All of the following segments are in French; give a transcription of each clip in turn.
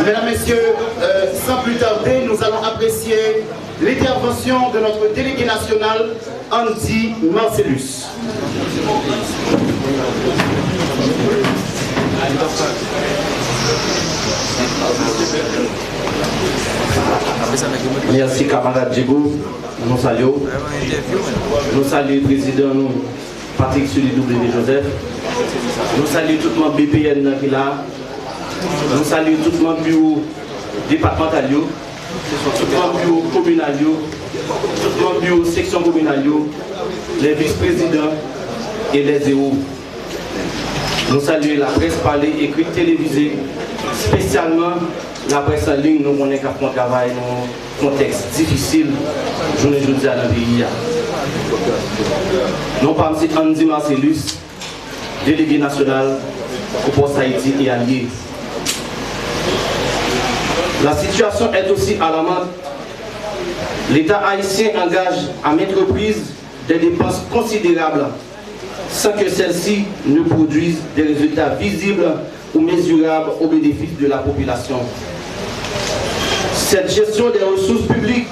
Mesdames, Messieurs, sans plus tarder, nous allons apprécier l'intervention de notre délégué national, Andy Marcellus. Merci camarade Djigo, nous saluons. Nous saluons le président Patrick Sully W. Joseph. Nous saluons tout le monde BPN qui est là. Nous saluons tout le monde bureau départemental, tout le monde bureau communal, tout le monde bureau section communale, les vice-présidents et les héros. Nous saluons la presse parlée, écrite, télévisée, spécialement la presse en ligne. Nous connaissons qu'à travail dans un contexte difficile, journée aujourd'hui dans le pays. Nous parlons de Andy Marcellus, délégué national au poste Haïti et allié. La situation est aussi alarmante. L'État haïtien engage à maintes reprises des dépenses considérables sans que celles-ci ne produisent des résultats visibles ou mesurables au bénéfice de la population. Cette gestion des ressources publiques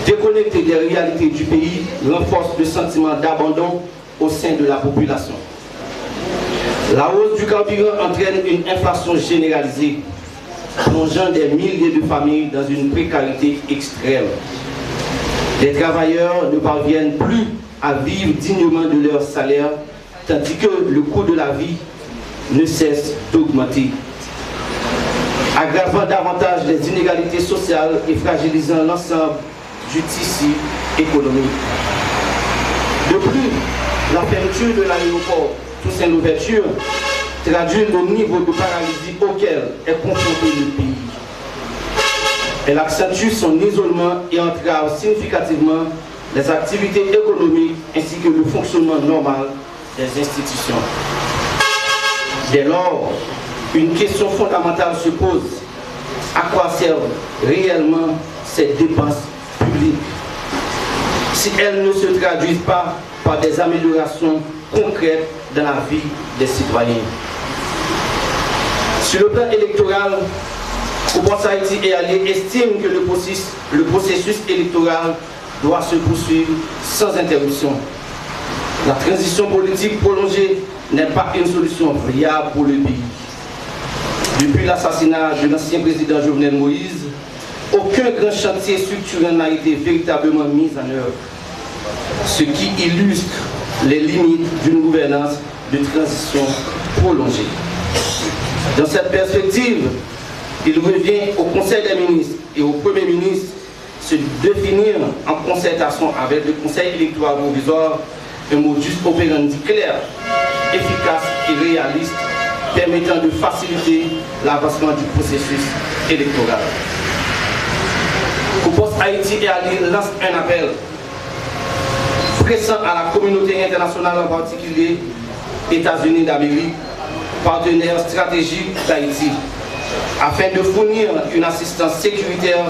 déconnectée des réalités du pays renforce le sentiment d'abandon au sein de la population. La hausse du carburant entraîne une inflation généralisée, plongeant des milliers de familles dans une précarité extrême. Les travailleurs ne parviennent plus à vivre dignement de leur salaire, tandis que le coût de la vie ne cesse d'augmenter, aggravant davantage les inégalités sociales et fragilisant l'ensemble du tissu économique. De plus, la fermeture de l'aéroport Toussaint-Louverture traduit le niveau de paralysie auquel est confronté le pays. Elle accentue son isolement et entrave significativement les activités économiques ainsi que le fonctionnement normal des institutions. Dès lors, une question fondamentale se pose. À quoi servent réellement ces dépenses publiques si elles ne se traduisent pas par des améliorations concrètes dans la vie des citoyens? Sur le plan électoral, Ouboss Haïti et Alliés estiment que le processus électoral doit se poursuivre sans interruption. La transition politique prolongée n'est pas une solution viable pour le pays. Depuis l'assassinat de l'ancien président Jovenel Moïse, aucun grand chantier structurel n'a été véritablement mis en œuvre, ce qui illustre les limites d'une gouvernance de transition prolongée. Dans cette perspective, il revient au Conseil des ministres et au Premier ministre se définir en concertation avec le Conseil électoral provisoire un modus operandi clair, efficace et réaliste permettant de faciliter l'avancement du processus électoral. Ouboss Haïti et Alliés lance un appel pressant à la communauté internationale, en particulier États-Unis d'Amérique, partenaire stratégique d'Haïti, afin de fournir une assistance sécuritaire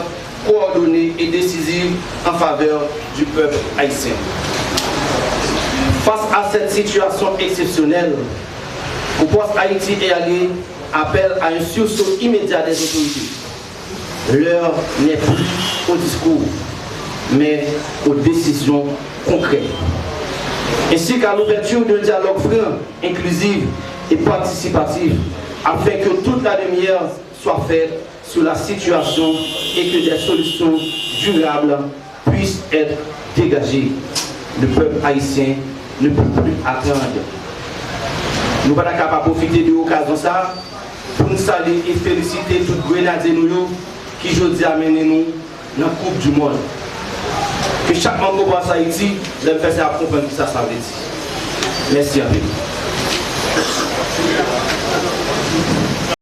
coordonnée et décisive en faveur du peuple haïtien. Face à cette situation exceptionnelle, Ouboss Haïti et Alliés appellent à un sursaut immédiat des autorités. L'heure n'est plus au discours, mais aux décisions concrètes, ainsi qu'à l'ouverture d'un dialogue franc, inclusif et participatif, afin que toute la lumière soit faite sur la situation et que des solutions durables puissent être dégagées. Le peuple haïtien ne peut plus attendre. Nous ne sommes pas capables de profiter de l'occasion pour nous saluer et féliciter tous les grenadiers qui aujourd'hui amènent nous dans la Coupe du Monde. Que chaque membre de Ouboss Haïti leur fasse comprendre que ça veut dire. Merci à vous.